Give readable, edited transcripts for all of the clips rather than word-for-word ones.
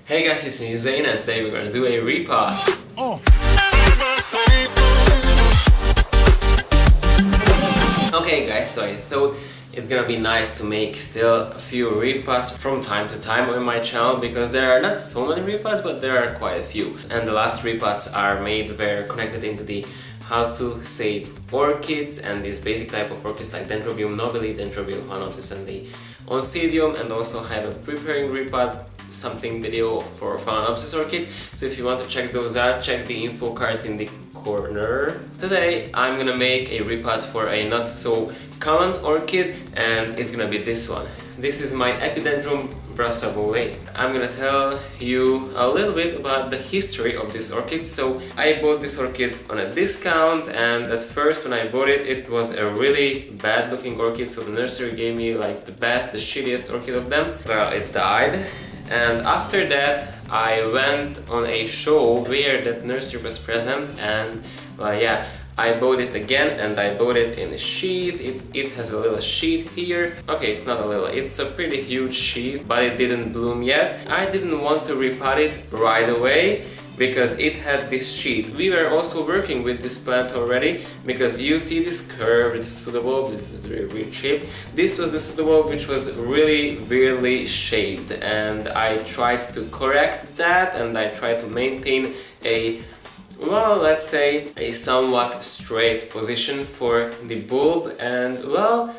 Hey guys, it's me Zane and today we're gonna do a repot. Okay guys, so I thought it's gonna be nice to make still a few repots from time to time on my channel, because there are not so many repots, but there are quite a few. And the last repots are made were connected into the how to save orchids and this basic type of orchids like Dendrobium nobile, Dendrobium phalaenopsis and the Oncidium, and also have a preparing repot something video for phalaenopsis orchids. So if you want to check those out, check the info cards in the corner. Today I'm gonna make a repot for a not so common orchid, and it's gonna be this one. This is my Epidendrum brassavolae. I'm gonna tell you a little bit about the history of this orchid. So I bought this orchid on a discount, and at first when I bought it, it was a really bad looking orchid. So the nursery gave me like the best, the shittiest orchid of them. Well, it died. And after that I went on a show where that nursery was present, and well, yeah, I bought it again, and I bought it in a sheath. It has a little sheath here. Okay, it's not a little, it's a pretty huge sheath, but it didn't bloom yet. I didn't want to repot it right away because it had this sheath. We were also working with this plant already, because you see this curve, this pseudobulb, this is very weird shape. This was the pseudobulb which was really weirdly shaped, and I tried to correct that, and I tried to maintain a, well, let's say a somewhat straight position for the bulb, and well,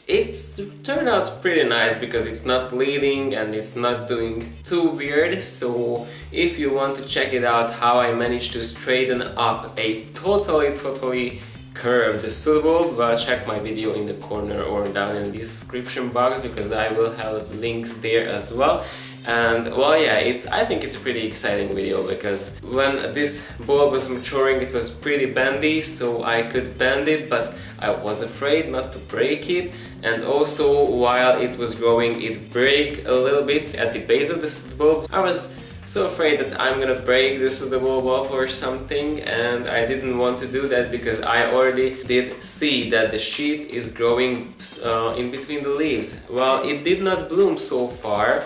it's turned out pretty nice because it's not leading and it's not doing too weird. So if you want to check it out how I managed to straighten up a totally curved pseudobulb, well, check my video in the corner or down in the description box, because I will have links there as well. And well, yeah, I think it's a pretty exciting video, because when this bulb was maturing it was pretty bendy, so I could bend it, but I was afraid not to break it. And also while it was growing it broke a little bit at the base of the bulb. I was so afraid that I'm gonna break this bulb up or something, and I didn't want to do that because I already did see that the sheath is growing in between the leaves. Well, it did not bloom so far.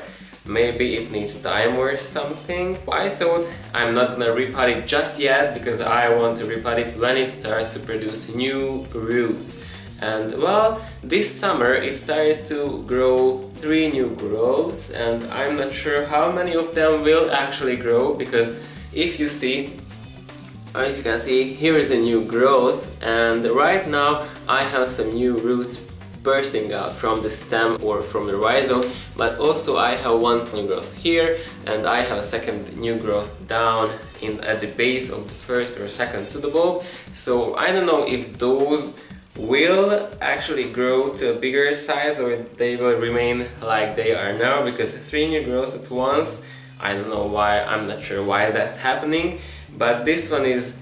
Maybe it needs time or something. I thought I'm not gonna repot it just yet, because I want to repot it when it starts to produce new roots. And well, this summer it started to grow 3 new growths, and I'm not sure how many of them will actually grow, because if you can see, here is a new growth, and right now I have some new roots bursting out from the stem or from the rhizome, but also I have one new growth here, and I have a second new growth down at the base of the first or second pseudobulb. So I don't know if those will actually grow to a bigger size or they will remain like they are now, because 3 new growths at once, I don't know why, I'm not sure why that's happening, but this one is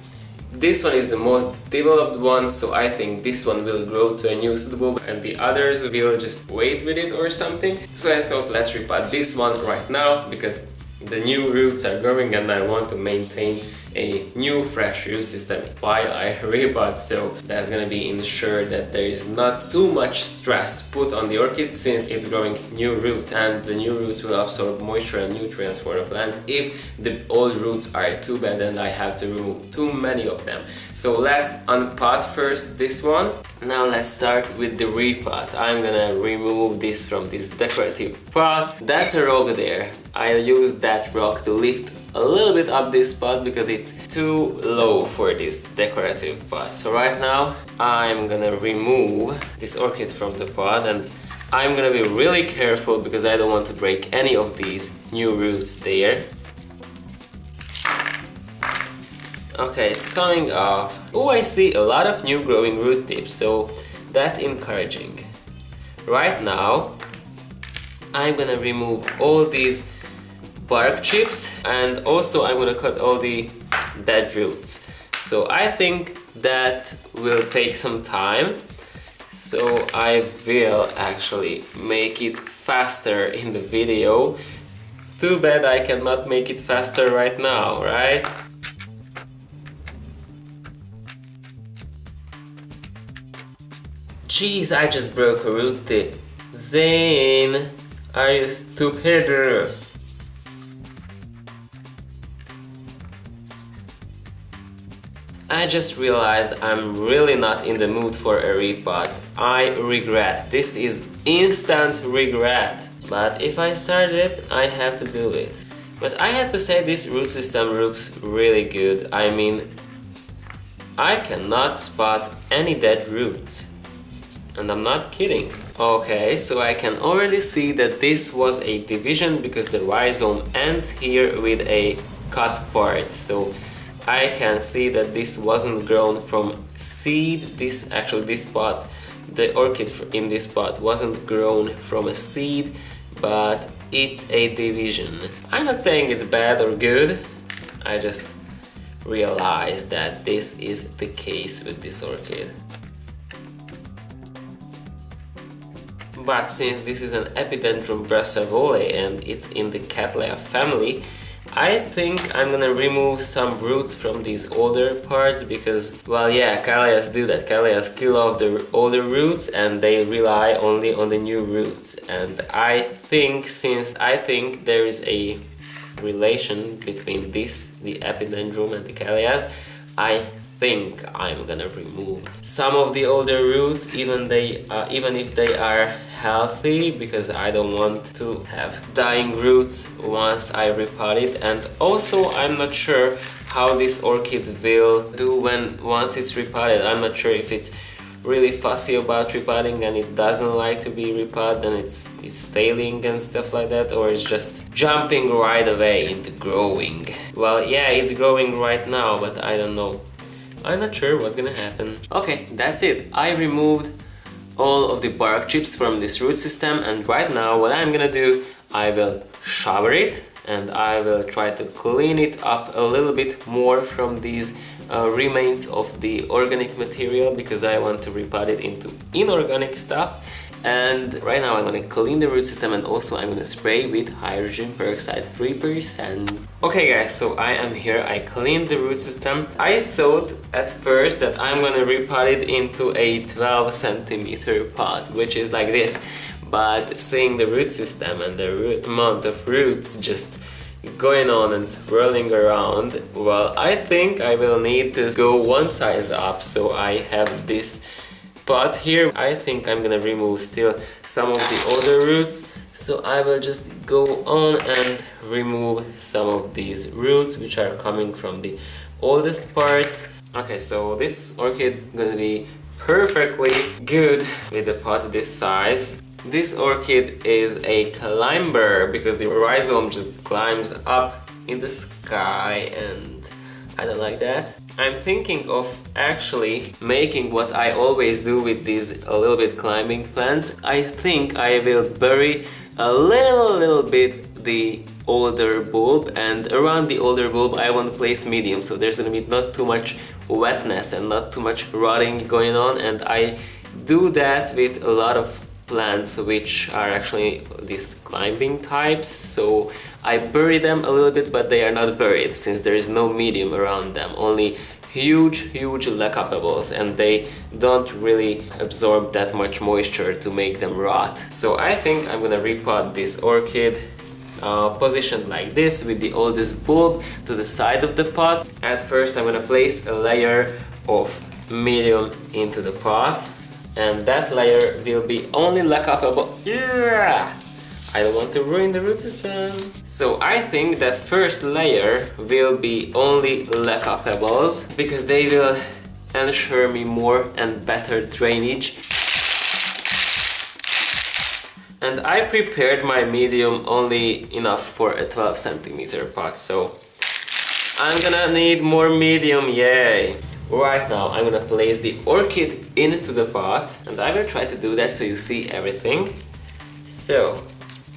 the most developed one, so I think this one will grow to a new pseudobulb and the others will just wait with it or something. So I thought, let's repot this one right now, because the new roots are growing and I want to maintain a new fresh root system while I repot. So that's gonna be ensured that there is not too much stress put on the orchid, since it's growing new roots, and the new roots will absorb moisture and nutrients for the plants. If the old roots are too bad, then I have to remove too many of them. So let's unpot first this one. Now let's start with the repot. I'm gonna remove this from this decorative pot. That's a rock there. I used that rock to lift a little bit up this pot because it's too low for this decorative pot. So right now I'm gonna remove this orchid from the pot, and I'm gonna be really careful because I don't want to break any of these new roots there. Okay, it's coming off. Oh, I see a lot of new growing root tips, so that's encouraging. Right now I'm gonna remove all these bark chips, and also I'm gonna cut all the dead roots. So I think that will take some time, so I will actually make it faster in the video. Too bad I cannot make it faster right now, right? Jeez, I just broke a root tip. Zane, are you stupid? I just realized I'm really not in the mood for a repot. I regret. This is instant regret. But if I start it, I have to do it. But I have to say this root system looks really good. I mean, I cannot spot any dead roots. And I'm not kidding. Okay, so I can already see that this was a division because the rhizome ends here with a cut part. So I can see that this wasn't grown from seed. This pot, the orchid in this pot wasn't grown from a seed, but it's a division. I'm not saying it's bad or good. I just realized that this is the case with this orchid. But since this is an Epidendrum brassavolae and it's in the Cattleya family, I think I'm gonna remove some roots from these older parts because, well, yeah, Cattleyas do that. Cattleyas kill off the older roots and they rely only on the new roots. And I think, since I think there is a relation between this, the Epidendrum and the Cattleyas, I think I'm gonna remove some of the older roots, even if they are healthy, because I don't want to have dying roots once I repot it. And also I'm not sure how this orchid will do once it's repotted. I'm not sure if it's really fussy about repotting and it doesn't like to be repotted and it's tailing and stuff like that, or it's just jumping right away into growing. Well, yeah, it's growing right now, but I don't know. I'm not sure what's gonna happen. Okay, that's it. I removed all of the bark chips from this root system, and right now what I'm gonna do, I will shower it and I will try to clean it up a little bit more from these remains of the organic material, because I want to repot it into inorganic stuff. And right now I'm gonna clean the root system, and also I'm gonna spray with hydrogen peroxide 3%. Okay guys, so I am here, I cleaned the root system. I thought at first that I'm gonna repot it into a 12 centimeter pot, which is like this. But seeing the root system and the amount of roots just going on and swirling around, well, I think I will need to go one size up. So I have this pot here. I think I'm gonna remove still some of the older roots, so I will just go on and remove some of these roots which are coming from the oldest parts. Okay, so this orchid gonna be perfectly good with the pot this size. This orchid is a climber because the rhizome just climbs up in the sky, and I don't like that. I'm thinking of actually making what I always do with these a little bit climbing plants. I think I will bury a little bit the older bulb, and around the older bulb I want to place medium, so there's gonna be not too much wetness and not too much rotting going on. And I do that with a lot of plants which are actually these climbing types, so I bury them a little bit, but they are not buried since there is no medium around them, only huge lecapables, and they don't really absorb that much moisture to make them rot. So I think I'm gonna repot this orchid positioned like this with the oldest bulb to the side of the pot. At first I'm gonna place a layer of medium into the pot, and that layer will be only lecapable. Yeah! I don't want to ruin the root system. So I think that first layer will be only lecapables, because they will ensure me more and better drainage. And I prepared my medium only enough for a 12 centimeter pot, so I'm gonna need more medium, yay! Right now I'm gonna place the orchid into the pot, and I will try to do that so you see everything. So,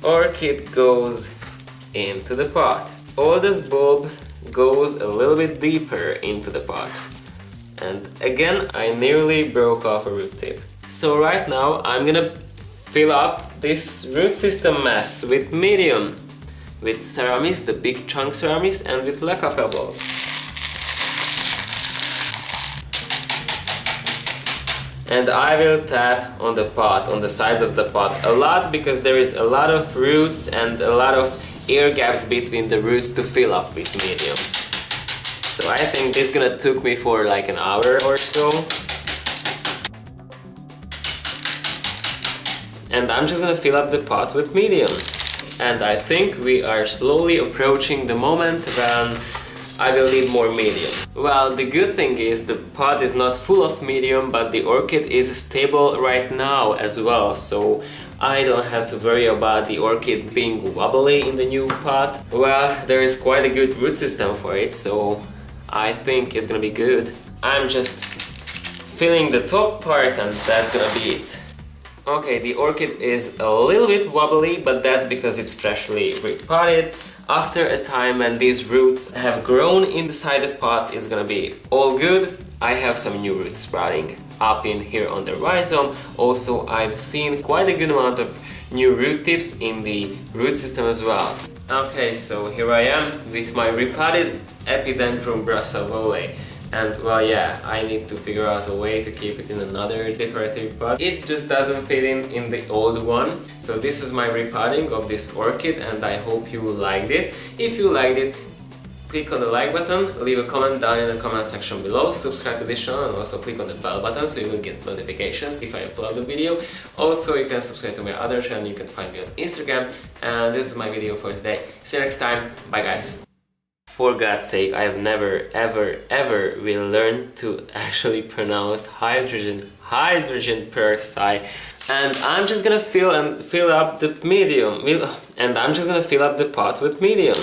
orchid goes into the pot. Oldest bulb goes a little bit deeper into the pot. And again, I nearly broke off a root tip. So right now I'm gonna fill up this root system mess with medium, with Ceramis, the big chunk Ceramis, and with leca pebbles. And I will tap on the pot, on the sides of the pot a lot, because there is a lot of roots and a lot of air gaps between the roots to fill up with medium. So I think this gonna took me for like an hour or so. And I'm just gonna fill up the pot with medium. And I think we are slowly approaching the moment when I will need more medium. Well, the good thing is the pot is not full of medium, but the orchid is stable right now as well, so I don't have to worry about the orchid being wobbly in the new pot. Well, there is quite a good root system for it, so I think it's gonna be good. I'm just filling the top part and that's gonna be it. Okay, the orchid is a little bit wobbly, but that's because it's freshly repotted. After a time when these roots have grown inside the pot, it's gonna be all good. I have some new roots sprouting up in here on the rhizome. Also, I've seen quite a good amount of new root tips in the root system as well. Okay, so here I am with my repotted Epidendrum brassavolae. And well, yeah, I need to figure out a way to keep it in another decorative pot. It just doesn't fit in the old one. So this is my repotting of this orchid and I hope you liked it. If you liked it, click on the like button, leave a comment down in the comment section below, subscribe to this channel and also click on the bell button so you will get notifications if I upload a video. Also, you can subscribe to my other channel, you can find me on Instagram. And this is my video for today. See you next time, bye guys. For God's sake, I have never ever will learn to actually pronounce hydrogen peroxide. And I'm just gonna fill up the medium, and I'm just gonna fill up the pot with medium.